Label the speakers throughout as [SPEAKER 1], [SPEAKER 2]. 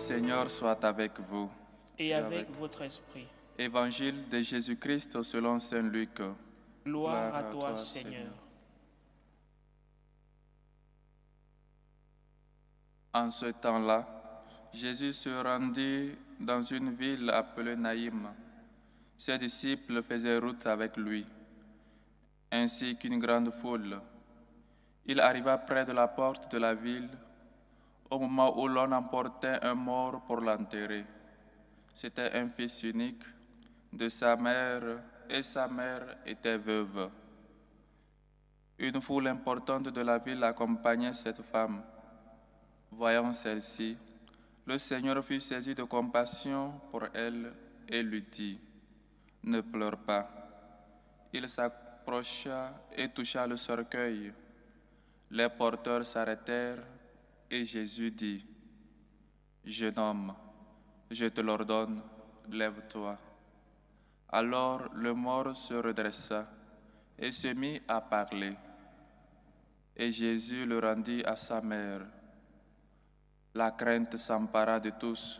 [SPEAKER 1] Seigneur soit avec vous.
[SPEAKER 2] Et avec votre esprit.
[SPEAKER 1] Évangile de Jésus-Christ selon saint Luc.
[SPEAKER 2] Gloire à toi, Seigneur.
[SPEAKER 1] En ce temps-là, Jésus se rendit dans une ville appelée Naïm. Ses disciples faisaient route avec lui, ainsi qu'une grande foule. Il arriva près de la porte de la ville, au moment où l'on emportait un mort pour l'enterrer. C'était un fils unique de sa mère, et sa mère était veuve. Une foule importante de la ville accompagnait cette femme. Voyant celle-ci, le Seigneur fut saisi de compassion pour elle et lui dit : « Ne pleure pas. » Il s'approcha et toucha le cercueil. Les porteurs s'arrêtèrent et Jésus dit : « Jeune homme, je te l'ordonne, lève-toi. » Alors le mort se redressa et se mit à parler. Et Jésus le rendit à sa mère. La crainte s'empara de tous,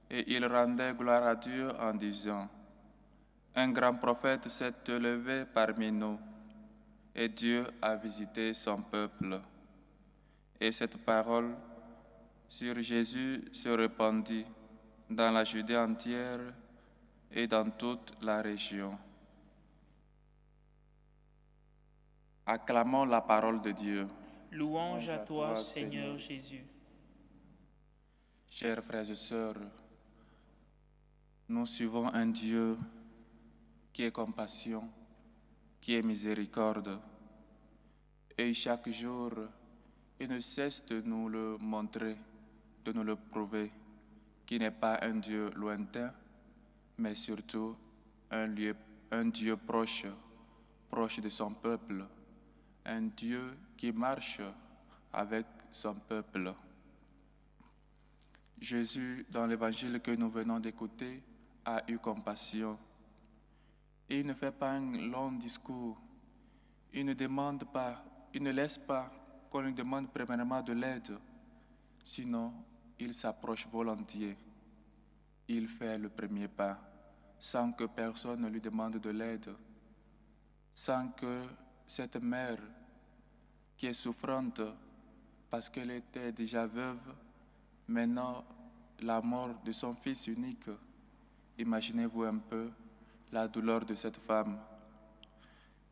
[SPEAKER 1] et ils rendaient gloire à Dieu en disant : « Un grand prophète s'est élevé parmi nous, et Dieu a visité son peuple. » Et cette parole sur Jésus se répandit dans la Judée entière et dans toute la région. Acclamons la parole de Dieu.
[SPEAKER 2] Louange à toi, Seigneur Jésus.
[SPEAKER 1] Chers frères et sœurs, nous suivons un Dieu qui est compassion, qui est miséricorde. Et chaque jour, il ne cesse de nous le montrer, de nous le prouver, qu'il n'est pas un Dieu lointain, mais surtout un Dieu proche de son peuple, un Dieu qui marche avec son peuple. Jésus, dans l'évangile que nous venons d'écouter, a eu compassion. Et il ne fait pas un long discours. Il ne demande pas, il ne laisse pas qu'on lui demande premièrement de l'aide. Sinon, il s'approche volontiers. Il fait le premier pas, sans que personne ne lui demande de l'aide, sans que cette mère qui est souffrante parce qu'elle était déjà veuve, maintenant la mort de son fils unique, imaginez-vous un peu la douleur de cette femme.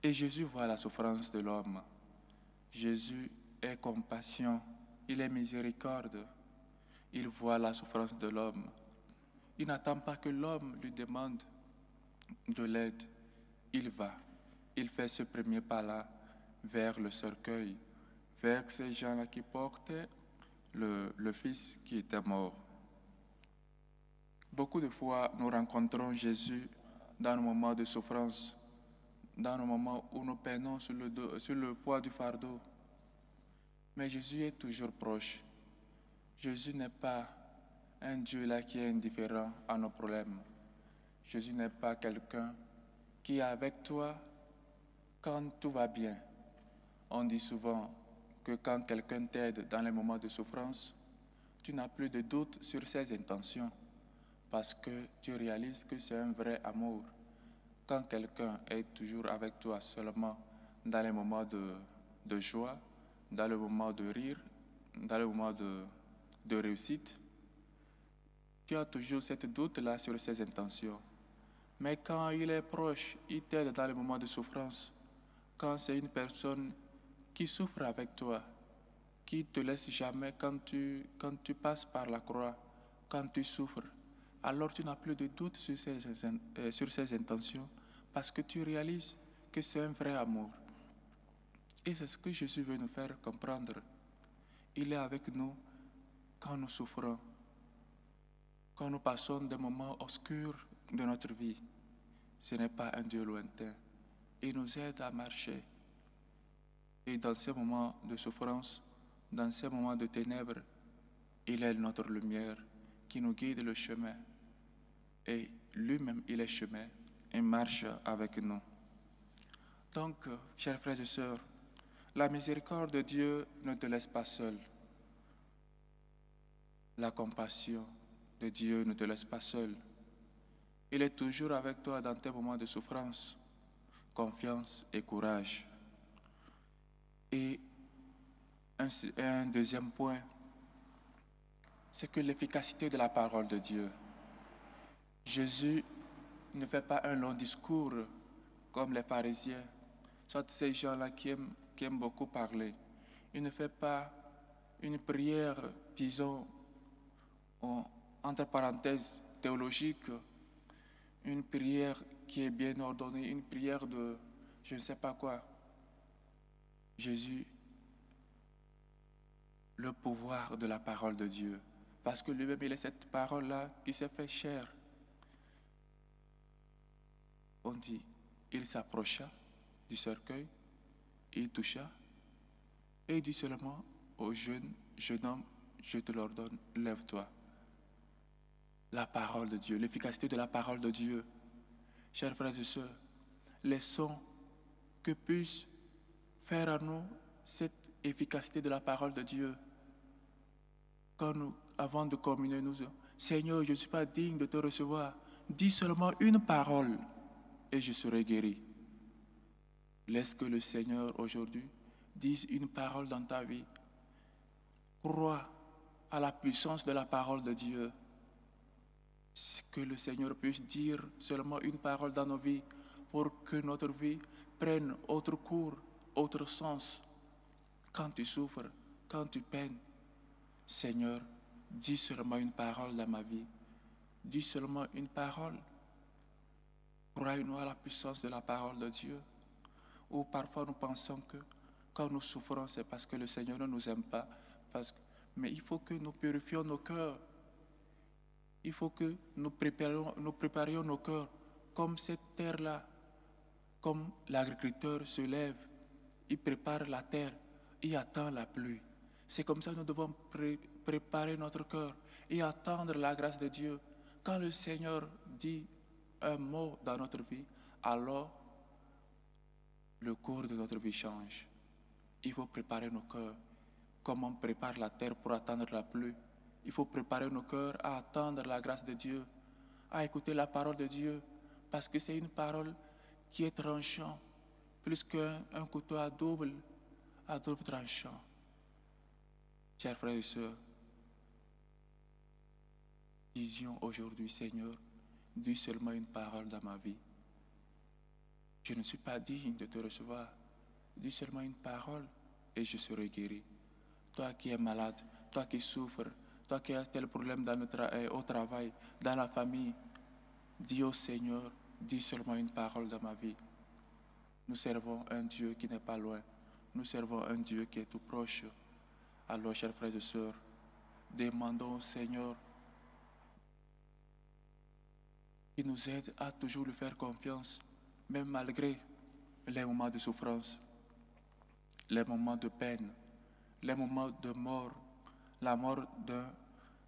[SPEAKER 1] Et Jésus voit la souffrance de l'homme. Jésus est compassion, il est miséricorde, il voit la souffrance de l'homme. Il n'attend pas que l'homme lui demande de l'aide. Il va, il fait ce premier pas-là vers le cercueil, vers ces gens-là qui portaient le fils qui était mort. Beaucoup de fois, nous rencontrons Jésus dans nos moments de souffrance, dans nos moments où nous peinons sur le poids du fardeau. Mais Jésus est toujours proche. Jésus n'est pas un Dieu là qui est indifférent à nos problèmes. Jésus n'est pas quelqu'un qui est avec toi quand tout va bien. On dit souvent que quand quelqu'un t'aide dans les moments de souffrance, tu n'as plus de doute sur ses intentions parce que tu réalises que c'est un vrai amour. Quand quelqu'un est toujours avec toi seulement dans les moments de joie, dans le moment de rire, dans le moment de réussite, tu as toujours cette doute-là sur ses intentions. Mais quand il est proche, il t'aide dans les moments de souffrance. Quand c'est une personne qui souffre avec toi, qui ne te laisse jamais quand tu passes par la croix, quand tu souffres, alors tu n'as plus de doute sur ses intentions parce que tu réalises que c'est un vrai amour. Et c'est ce que Jésus veut nous faire comprendre. Il est avec nous quand nous souffrons, quand nous passons des moments obscurs de notre vie. Ce n'est pas un Dieu lointain. Il nous aide à marcher. Et dans ces moments de souffrance, dans ces moments de ténèbres, il est notre lumière qui nous guide le chemin. Et lui-même, il est chemin et marche avec nous. Donc, chers frères et sœurs, la miséricorde de Dieu ne te laisse pas seul. La compassion, de Dieu ne te laisse pas seul. Il est toujours avec toi dans tes moments de souffrance, confiance et courage. Et un deuxième point, c'est que l'efficacité de la parole de Dieu. Jésus ne fait pas un long discours comme les pharisiens, soit ces gens-là qui aiment beaucoup parler. Il ne fait pas une prière, disons, entre parenthèses théologique, une prière qui est bien ordonnée, une prière de je ne sais pas quoi. Jésus, le pouvoir de la parole de Dieu, parce que lui-même il est cette parole-là qui s'est fait chair. On dit, il s'approcha du cercueil, il toucha, et il dit seulement au jeune homme, je te l'ordonne, lève-toi. La parole de Dieu, l'efficacité de la parole de Dieu. Chers frères et sœurs, laissons que puisse faire à nous cette efficacité de la parole de Dieu. Quand nous, avant de communier, nous disons, Seigneur, je ne suis pas digne de te recevoir. Dis seulement une parole et je serai guéri. Laisse que le Seigneur aujourd'hui dise une parole dans ta vie. Crois à la puissance de la parole de Dieu. Que le Seigneur puisse dire seulement une parole dans nos vies pour que notre vie prenne autre cours, autre sens. Quand tu souffres, quand tu peines, Seigneur, dis seulement une parole dans ma vie. Dis seulement une parole. Croyons-nous à la puissance de la parole de Dieu. Ou parfois nous pensons que quand nous souffrons, c'est parce que le Seigneur ne nous aime pas. Mais il faut que nous purifions nos cœurs. Il faut que nous préparions nos cœurs comme cette terre-là, comme l'agriculteur se lève, il prépare la terre, il attend la pluie. C'est comme ça que nous devons préparer notre cœur et attendre la grâce de Dieu. Quand le Seigneur dit un mot dans notre vie, alors le cours de notre vie change. Il faut préparer nos cœurs comme on prépare la terre pour attendre la pluie. Il faut préparer nos cœurs à attendre la grâce de Dieu, à écouter la parole de Dieu, parce que c'est une parole qui est tranchante, plus qu'un couteau à double tranchant. Chers frères et sœurs, disions aujourd'hui, Seigneur, dis seulement une parole dans ma vie. Je ne suis pas digne de te recevoir. Dis seulement une parole et je serai guéri. Toi qui es malade, toi qui souffres, toi qui as tel problème au travail, dans la famille, dis au Seigneur, dis seulement une parole dans ma vie. Nous servons un Dieu qui n'est pas loin. Nous servons un Dieu qui est tout proche. Alors, chers frères et sœurs, demandons au Seigneur qui nous aide à toujours lui faire confiance, même malgré les moments de souffrance, les moments de peine, les moments de mort, la mort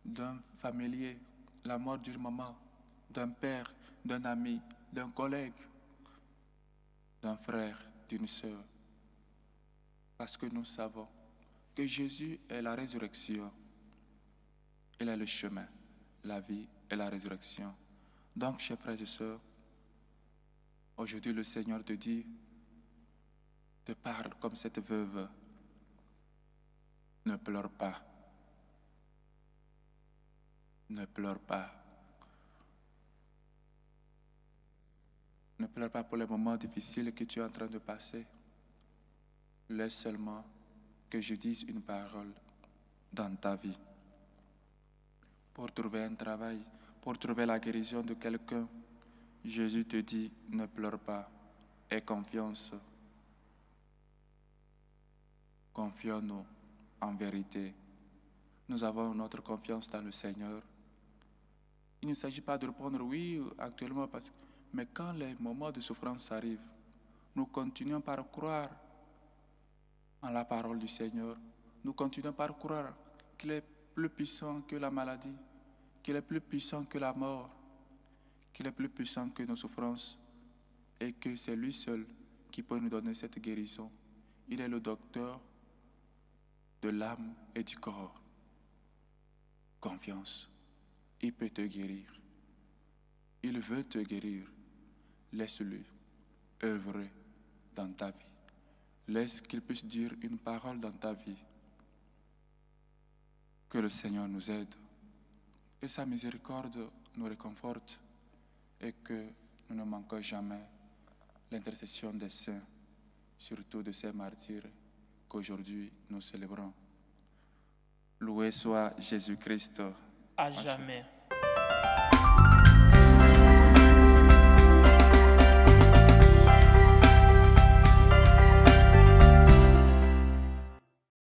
[SPEAKER 1] d'un familier, la mort d'une maman, d'un père, d'un ami, d'un collègue, d'un frère, d'une sœur. Parce que nous savons que Jésus est la résurrection. Il est le chemin, la vie et la résurrection. Donc, chers frères et sœurs, aujourd'hui le Seigneur te dit, te parle comme cette veuve. Ne pleure pas. Ne pleure pas. Ne pleure pas pour les moments difficiles que tu es en train de passer. Laisse seulement que je dise une parole dans ta vie. Pour trouver un travail, pour trouver la guérison de quelqu'un, Jésus te dit, ne pleure pas, aie confiance. Confions-nous en vérité. Nous avons notre confiance dans le Seigneur. Il ne s'agit pas de répondre oui actuellement, mais quand les moments de souffrance arrivent, nous continuons par croire en la parole du Seigneur. Nous continuons par croire qu'il est plus puissant que la maladie, qu'il est plus puissant que la mort, qu'il est plus puissant que nos souffrances et que c'est lui seul qui peut nous donner cette guérison. Il est le docteur de l'âme et du corps. Confiance. Il peut te guérir. Il veut te guérir. Laisse-le œuvrer dans ta vie. Laisse qu'il puisse dire une parole dans ta vie. Que le Seigneur nous aide et sa miséricorde nous réconforte et que nous ne manquons jamais l'intercession des saints, surtout de ces martyrs qu'aujourd'hui nous célébrons. Loué soit Jésus-Christ.
[SPEAKER 2] À jamais.